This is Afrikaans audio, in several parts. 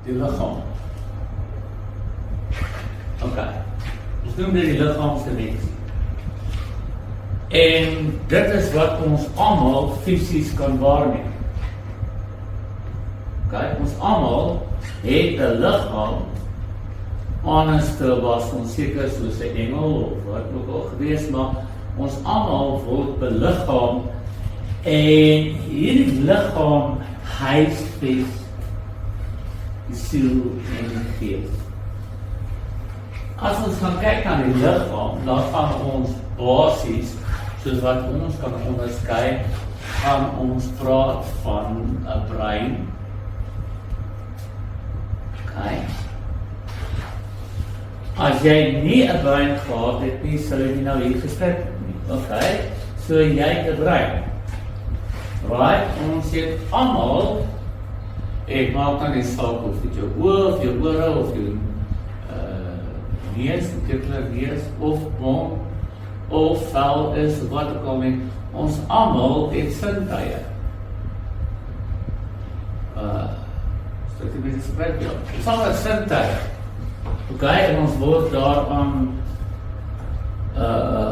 die liggaam. Ok, ons noem dit die liggaamsdimensie. En dit is wat ons almal fisies kan waarneem. Ok, ons almal het 'n liggaam, anders was ons seker soos 'n engel of wat ook al gewees, maar ons almal word beliggaam en hierdie liggaam huisves die siel en die gees. As ons gaan kyk na die liggaam, dan gaan ons basies, soos wat ons kan onderskei, gaan ons praat van 'n brein. Okay. As jy nie 'n brein gehad het nie, sal jy nou hier gesit het nie. Okay, so jy het 'n brein. Right, ons het almal, ek maak dan die saak of dit jou oor, of jou ore, of jou neus, neus, of mond, of vel is, of wat ook al nie, ons almal het sintuie. Stuk die mense spreek jou. Ons almal het sintuie. Okay, en ons word daaraan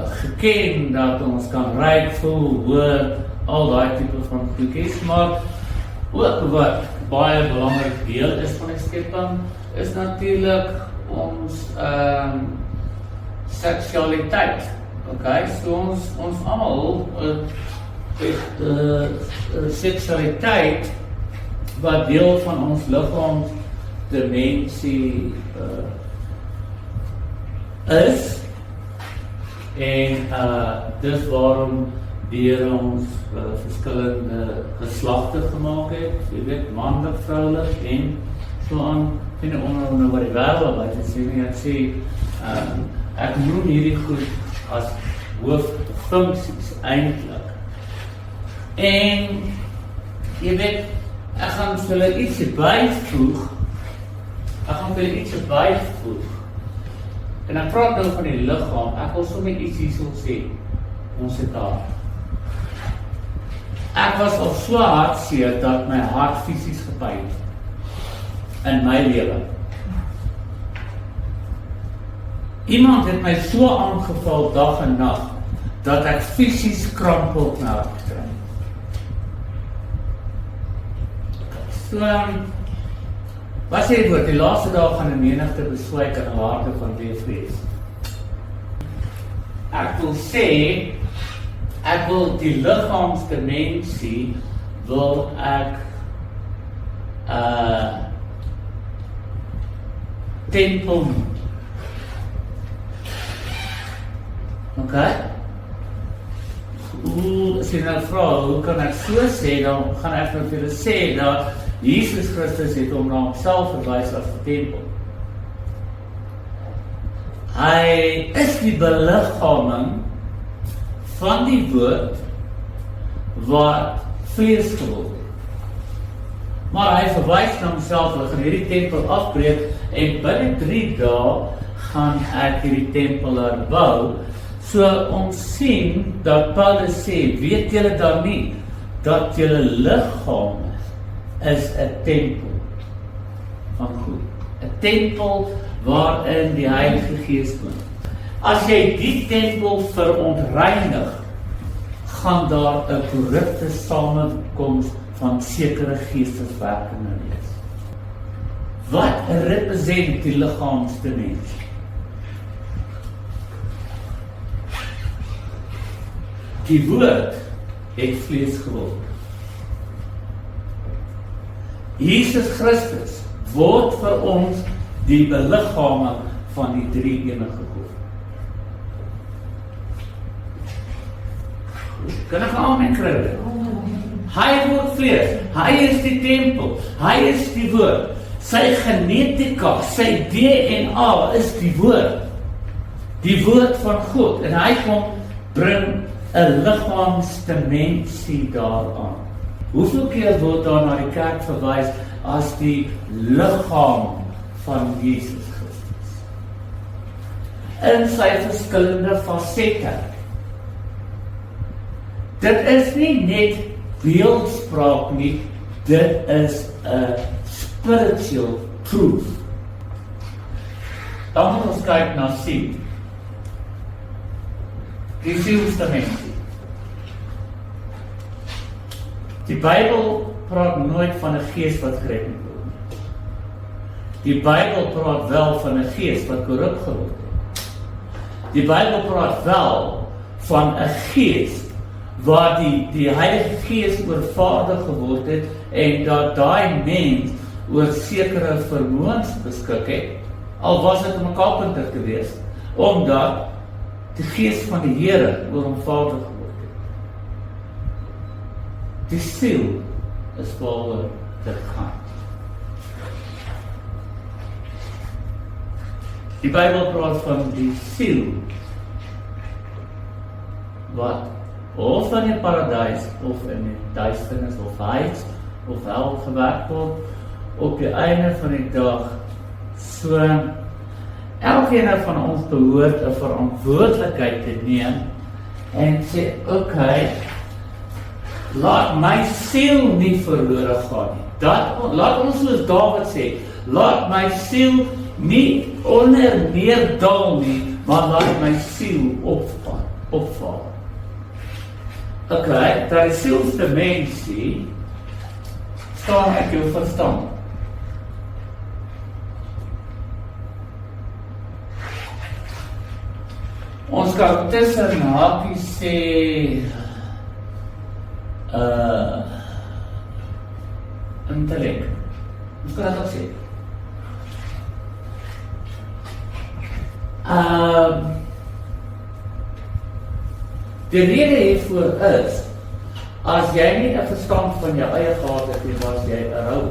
geken dat ons kan ruik, voel, hoor, al daai tipe van goedjies, maar ook wat baie belangrik deel is van die skepping, is natuurlik ons seksualiteit. Okay, so ons almal het seksualiteit wat deel van ons liggaamsdimensie is, en dis waarom deur ons verskillende geslagte gemaak het, jy weet, manlik, vroulik en so aan, en onder wat die wêreld wat jy sê, ek sê, ek noem hierdie goed as hooffunksies eintlik. En jy weet, ek gaan vir hulle ietsie byvoeg. En ek praat nou van die liggaam, ek wil sommer iets hierso sê, ons het daar. Ek was al so hartseer dat my hart fisies gepyn het in my lewe. Iemand het my so aangeval dag en nag dat ek fisies kramp op my hart kry. So, wat sê die woord? Die laaste dag gaan 'n menigte beswyk in 'n harte van wees. Ek wil sê, ek wil die liggaamsdimensie wil ek tempel noem. Okay? As jy nou vra, hoe kan ek so sê, dan gaan ek vir julle sê dat Jesus Christus het hom na homself verwys as die tempel. Hy is die beliggaaming van die woord wat vlees geword het. Maar hy verwys na homself, hy gaan hierdie tempel afbreek en binne 3 dae gaan ek hierdie tempel herbou. So ons sien dat Paulus sê, weet julle dan nie dat julle liggaam is 'n tempel van God. 'n Tempel waarin die Heilige Gees woon. As jy die tempel verontreinig, gaan daar 'n korrupte samekoms van sekere geesteswerkinge wees. Wat represent die liggaamsdimensie? Die woord het vlees geword. Jesus Christus word vir ons die beliggaaming van die drie-enige God. Kan ek amen kry? Hy word vlees, hy is die tempel, hy is die woord. Sy genetika, sy DNA is die woord van God, en hy kom bring 'n liggaamsdimensie daaraan. Hoeveel keer word daar na die kerk verwys as die liggaam van Jesus Christus? In sy verskillende fasette. Dit is nie net beeldspraak nie, dit is 'n spiritual truth. Dan moet ons kyk na siel. Die sielsdimensie. Die Bybel praat nooit van 'n gees wat gered moet word nie. Die Bybel praat wel van 'n gees wat korrup geword het. Die Bybel praat wel van 'n gees waar die Heilige Gees oorvaardig geword het en dat daai mens oor sekere vermoëns beskik het, al was dit om 'n kapenter te wees, omdat die Gees van die Here oor hom vaardig geword het. Die siel is waaroor dit gaan. Die Bybel praat van die siel wat of in die paradys of in die duisternis of huis of hel gewerk word op die einde van die dag. So elkeen van ons behoort 'n verantwoordelikheid te neem en sê, okay, laat my siel nie verlore gaan nie. Laat ons soos Dawid sê, laat my siel nie neerdal nie, maar laat my siel opvaar. Okay, dat die sielsdimensie staan uit jou verstand. Ons kan tussen hakies sê intellek. Ons kan dit ook sê. Die rede hiervoor is, as jy nie 'n verstand van jou eie gehad het nie, was jy 'n rou.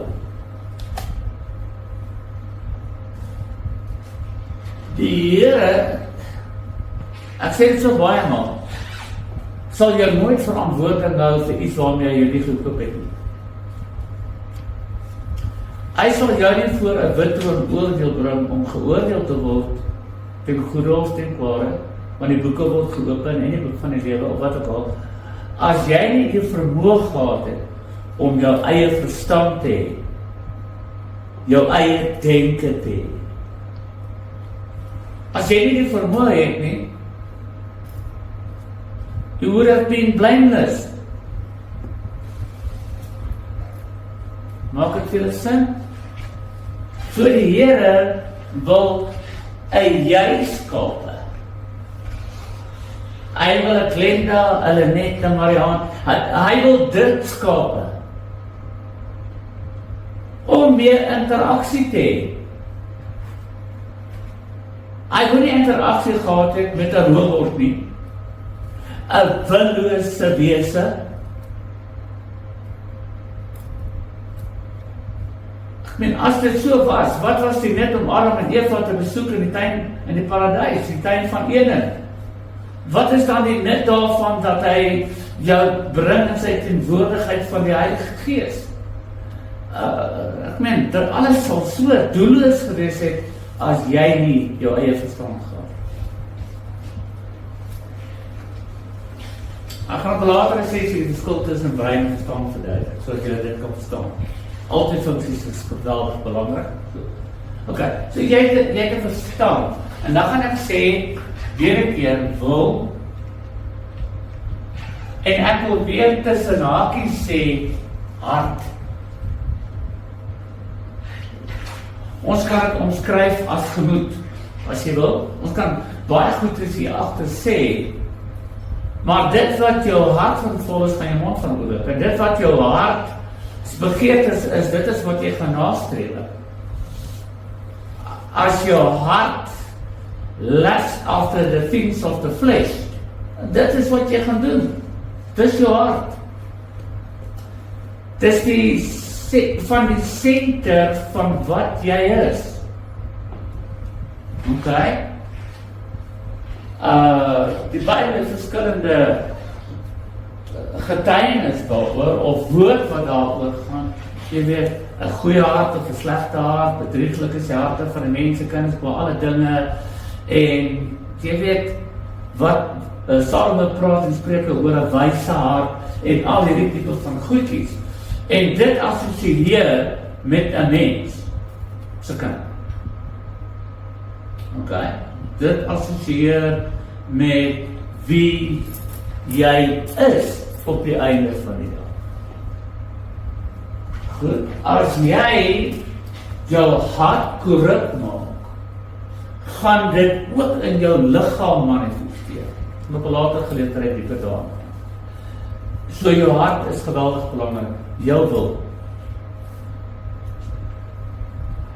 Die Here, ek sê dit so baie maal, sal jy nooit verantwoording hou vir iets waarmee jy nie gekoop het nie. Hy sal jou nie voor 'n wit troon oordeel bring om geoordeel te word ten goeie of ten kwade, want die boeke word geopen en die boek van die lewe of wat ook al, as jy nie die vermoë gehad het om jou eie verstand te hê, jou eie denke te hê. As jy nie die vermoë het nie, you would have been blameless. Maak dit vir julle sin? So die Here wil 'n jy skape. Hy wil 'n Glenda, 'n Lenet, 'n Mariaan, hy wil dit skape. Om meer interaksie te hê. Hy wil nie interaksie gehad het met 'n robot nie. 'n willose wese. Ek meen, as dit so was, wat was die net om Adam en Eva te besoek in die tuin, in die paradys, die tuin van Eden? Wat is dan die net daarvan dat hy jou bring in sy teenwoordigheid van die Heilige Gees? Ek meen, dat alles sal so doelloos gewees het, as jy nie jou eie verstand gehad. Ek gaan op 'n latere sessie die verskil tussen brein en verstand verduidelik, sodat jy dit kan verstaan. Altyd funksies is geweldig belangrik. Okay, so jy het 'n verstand, en dan gaan ek sê, weer 'n keer, wil, en ek wil weer tussen hakies sê, hart. Ons kan dit omskryf as gemoed, as jy wil. Ons kan baie goed is hier agter sê, maar dit wat jou hart van vol is, gaan jou mond van oorloop. En dit wat jou hart begeert is dit is wat jy gaan nastreef. As jou hart lusts after the things of the flesh, dit is wat jy gaan doen. Dis jou hart. Dis van die senter van wat jy is. Okay? Die Bybel het verskillende getuienis daaroor, of woord wat daaroor gaan. Jy weet, 'n goeie hart of 'n slegte hart, bedrieglik is die harte van die mense, kinders, oor alle dinge, en jy weet, wat Salome praat en Spreuke oor 'n wyse hart, en al hierdie tipe van goedjies, en dit assosieer met 'n mens, se kind. Okay? Dit assosieer met wie jy is op die einde van die dag. Goed, as jy jou hart korrup maak, gaan dit ook in jou liggaam manifesteer. Ek het later geleer dieper daaraan. So jou hart is geweldig belangrik, jou wil.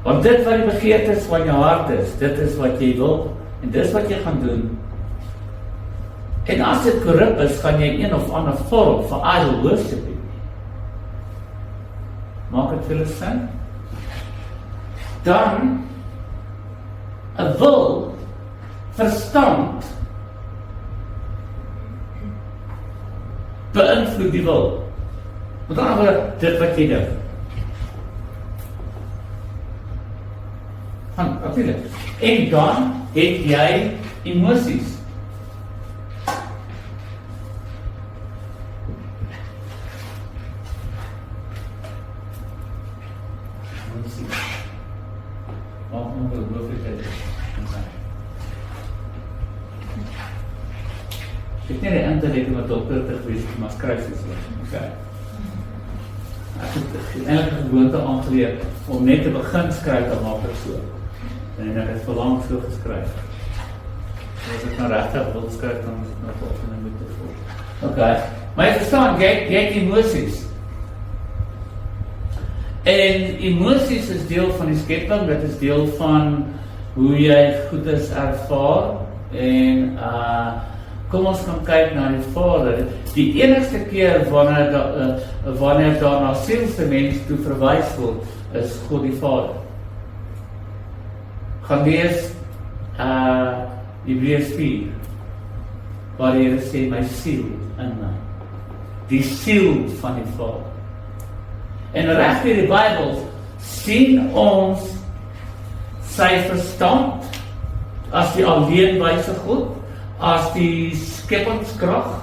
Want dit wat die begeertes van jou hart is, dit is wat jy wil, en dis wat jy gaan doen. En as dit korrup is, gaan jy een of ander vorm van idol worship hê. Maak dit vir hulle sin? Dan 'n wil, verstand, beïnvloed die wil. Met ander woorde, dit wat jy dink. Natuurlijk. En dan het jy emosies. Ek het nie die internet om 'n dokter te gewees maar skryf soos wat. Okay. Ek het eintlik 'n gewoonte aangeleer om net te begin skryf dan maak ek so. En ek het verlang so geskryf. As ek nou regtig wil skryf dan moet ek nou volgende moet te volg. Okay. Maar jy verstaan, jy het emosies. En emosies is deel van die skepping, dit is deel van hoe jy goedes ervaar en kom ons gaan kyk na die Vader. Die enigste keer wanneer daar na sielse mens toe verwys word, is God die Vader. Gaan lees Hebreërs 4, waar die Here sê, my siel in my. Die siel van die Vader. En reg deur die Bybel sien ons sy verstand as die alleenwyse God, as die skepingskrag.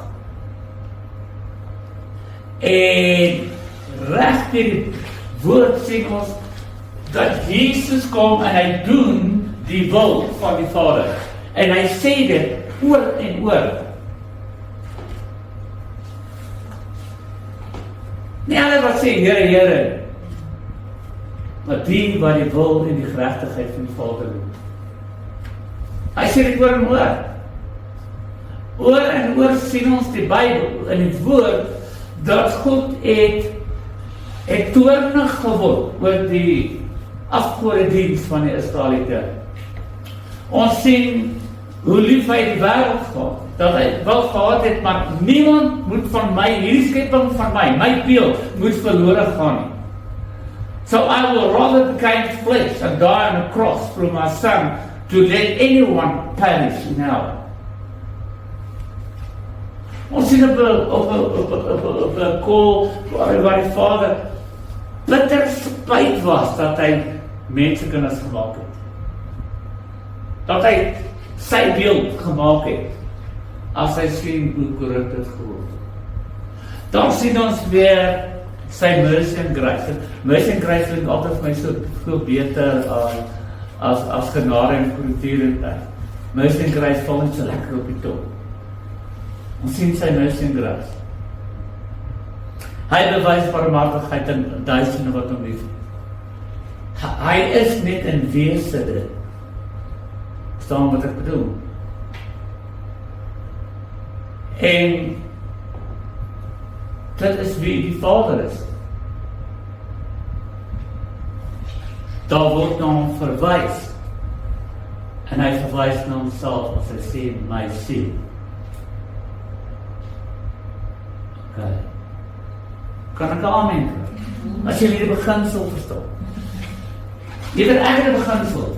En reg deur die woord sien ons dat Jesus kom en hy doen die wil van die Vader. En hy sê dit oor en oor. Nie alle wat sê, Here, Here, maar die wat die wil en die geregtigheid van die Vader doen. Hy sê dit oor en oor. Oor en oor sien ons die Bybel in die woord dat God het toornig geword oor die afgodediens van die Israeliete. Ons sien hoe lief hy die wêreld gehad, dat hy wel gehad het, maar niemand moet van my, hierdie skepping van my beeld, moet verlore gaan nie. So I will rather become flesh and die on a cross for my son to let anyone perish in hell. Ons sien op 'n call waar die Vader bitter spyt was dat hy mensekinders gemaak het. Dat hy sy beeld gemaak het, as hy sien hoe korrup dit geword het. Dan sien ons weer sy mercy and grace. Mercy and grace klink altyd vir my so veel beter as genade en goedertierenheid. Mercy and grace val net so lekker op die tong. Ons sien sy mercy and grace. Hy bewys barmhartigheid in duisende wat hom lief. Hy is net in wese dit. Verstaan wat ek bedoel? En dit is wie die Vader is. Daar word na hom verwys. En hy verwys na homself as hy sê, my siel. Okay. Kan ek amen? As jy die beginsel verstaan. Jy weet, ek het 'n beginsel.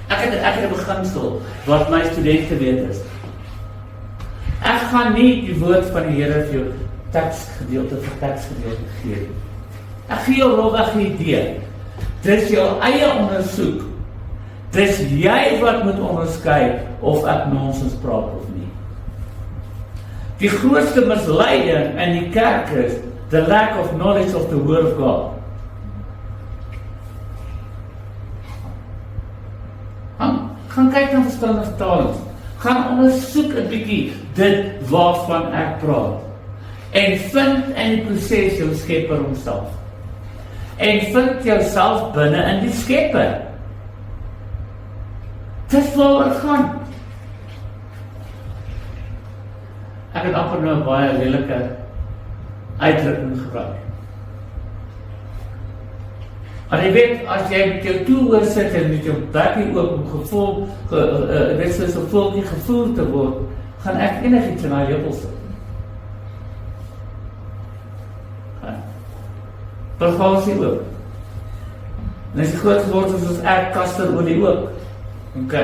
Ek het 'n beginsel wat my studente weet is. Ek gaan nie die woord van die Here vir jou teksgedeelte gee. Ek gee jou rofweg 'n idee. Dis jou eie ondersoek. Dis jy wat moet onderskei of ek nonsens praat of nie. Die grootste misleiding in die kerk is the lack of knowledge of the word of God. Gaan kyk na verskillende vertalings. Gaan ondersoek 'n bietjie dit waarvan ek praat. En vind in die proses jou skepper homself. En vind jouself binne in die skepper. Dis waaroor het gaan. Ek het amper nou 'n baie lelike uitdrukking gebruik. Maar jy weet, as jy met jou toehoor sit en met jou bekkie oop om dit soos 'n voeltjie gevoer te word, gaan ek enigiets in haar lepel sit. Bagasie oop. En as jy groot geword is, soos ek, kasterolie ook. Ok.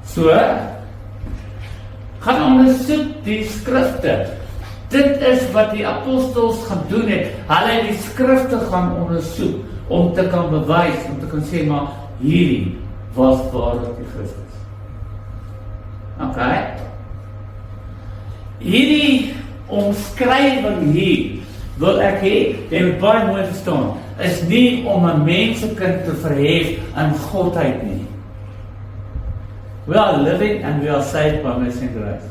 So, gaan ondersoek die skrifte. Dit is wat die apostels gaan doen het. Hulle het die skrifte gaan ondersoek, om te kan bewys, om te kan sê, maar hierdie was waarlik die Christus. Ok. Hierdie omskrywing hier, wil ek hê, jy moet baie mooi verstaan, is nie om 'n mensekind te verhef in godheid nie. We are living and we are saved by mercy and grace.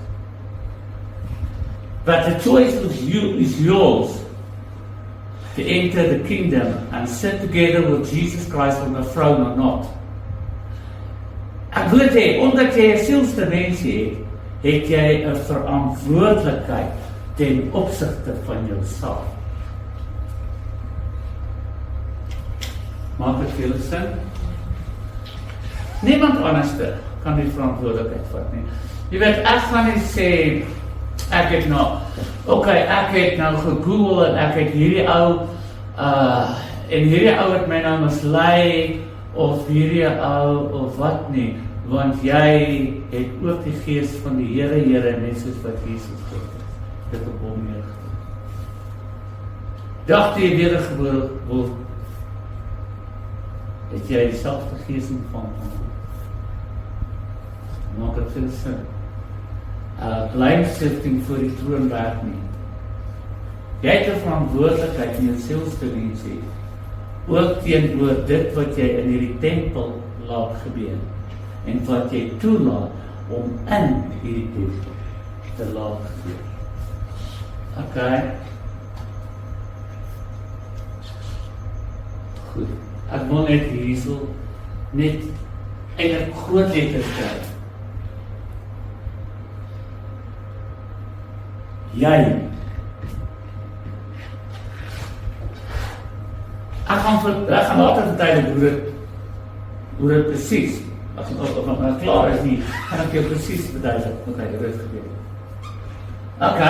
But the choice is yours to enter the kingdom and sit together with Jesus Christ on the throne or not. Ek wil sê, omdat jy 'n sielsdimensie het jy 'n verantwoordelikheid ten opsigte van jouself. Maak dit veel sin? Niemand anderste kan die verantwoordelikheid vat nie. Jy weet, ek gaan nie sê, ek het nou gegoogel en ek het hierdie ou, en hierdie ou het my nou mislei, of hierdie ou, of wat nie, want jy het ook die gees van die Here, net soos wat Jesus dit op hom neergesit. Dag die wedergebore word, het jy dieselfde gees ontvang van God. Maak dit veel sin. Blame-shifting voor die troon werk nie. Jy het 'n verantwoordelikheid in jou sielsdimensie, ook teenoor dit wat jy in hierdie tempel laat gebeur, en wat jy toelaat om in hierdie tempel te laat gebeur. Ok. Goed. Ek wil net hierso net eintlik groot letters skryf. Jy. Ek gaan later vertel hoe dit presies, as ek klaar is nie, gaan ek jou presies verduidelik hoe dit gebeur. Ok,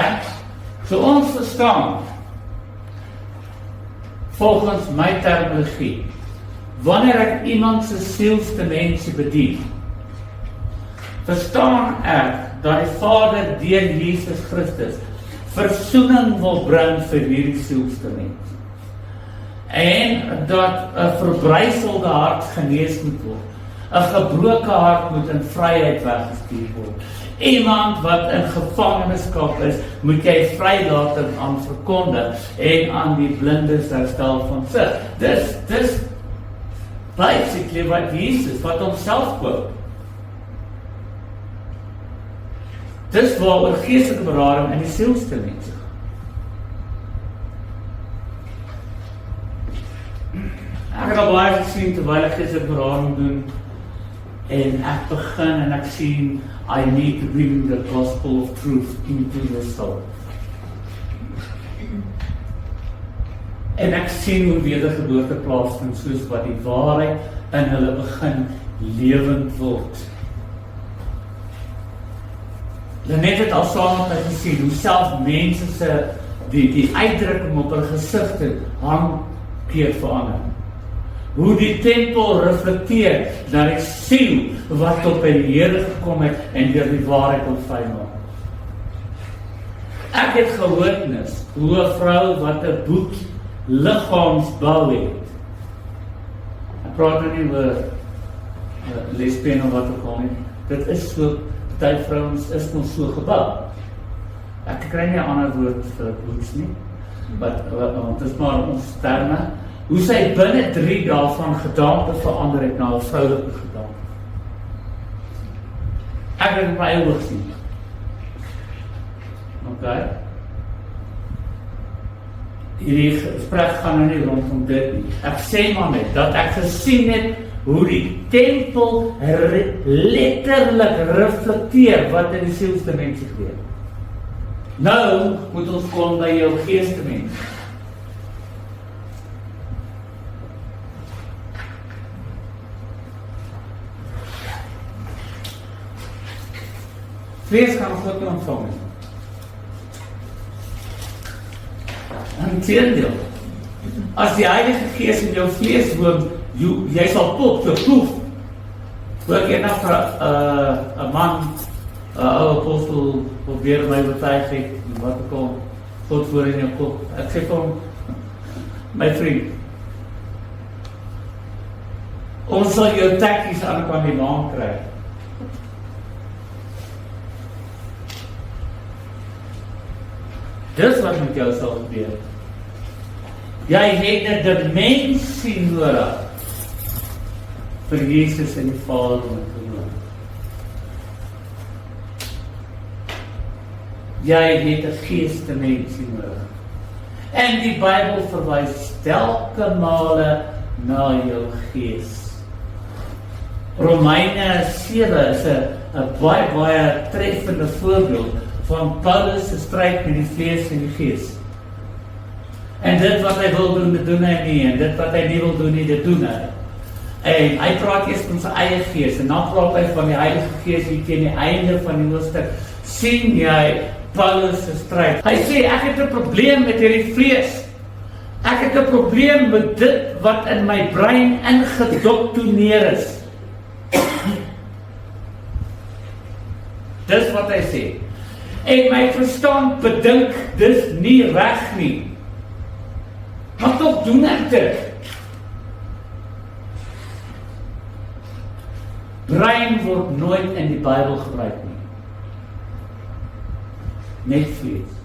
so ons verstaan, volgens my terminologie, wanneer ek iemand se sielsdimensie bedien, verstaan ek dat die Vader deur Jesus Christus versoening wil bring vir hierdie sielsdimensie. En dat 'n verbryselde hart genees moet word. 'n gebroke hart moet in vryheid weggestuur word. Iemand wat in gevangenskap is, moet jy vrylaat en aan verkondig en aan die blindes herstel van sig. Dis basically wat Jesus, wat homself quote. Dis waaroor geestelike berading in die sielsdimensie. Ek het al baie gesien terwyl ek geestelike berading doen, en ek begin en ek sien, I need to bring the gospel of truth into the soul. En ek sien hoe wedergeboorte plaasvind, soos wat die waarheid in hulle begin lewend word. Net het al saam met my gesien, hoe self mense se die uitdrukking op hulle gesigte keer verander. Hoe die tempel reflekteer na die siel wat op by die Here gekom het en deur die waarheid ontvang word. Ek het gehoornis hoe 'n vrou wat 'n boek liggaamsbou het. Ek praat nou nie oor lesbien of wat ook al nie. Dit is so, party vrouens is nog so gebou. Ek kry nie 'n ander woord vir boeks nie, want dit is maar ons terme. Hoe sy binne 3 dae van gedaante verander het na 'n vroulike gedaante. Ek het my eie oog sien. Okay. Hierdie gesprek gaan nou nie rondom dit nie. Ek sê maar net, dat ek gesien het, hoe die tempel letterlik reflekteer wat in die sielsdimensie gebeur. Nou moet ons kom by jou geesdimensie. Vlees kan God nie ontvang nie. Inteendeel, as die Heilige Gees in jou vlees woon, jy sal pop, jy proef. Hoe ek eendag vir 'n man, 'n ou apostel, probeer my oortuig het, wat ek al God voor in jou kop. Ek sê vir hom, my vriend, ons sal jou tekkies aan kan die maan kry. Dis wat met jou sal gebeur. Jy het 'n dimensie nodig vir Jesus en die Vader om te doen. Jy het 'n geesdimensie nodig. En die Bybel verwys telke male na jou gees. Romeine 7 is 'n baie treffende voorbeeld van Paulus se stryd met die vlees en die gees. En dit wat hy wil doen, dit doen hy nie. En dit wat hy nie wil doen nie, dit doen hy. En hy praat eers van sy eie gees. En dan praat hy van die Heilige Gees hier teen die einde van die hoofstuk. Sien jy Paulus se stryd? Hy sê, ek het 'n probleem met hierdie vlees. Ek het 'n probleem met dit wat in my brein ingedoktrineer is. Dis wat hy sê. En my verstand bedink, dis nie reg nie. Maar tog doen ek dit. Brein word nooit in die Bybel gebruik nie. Net vlees.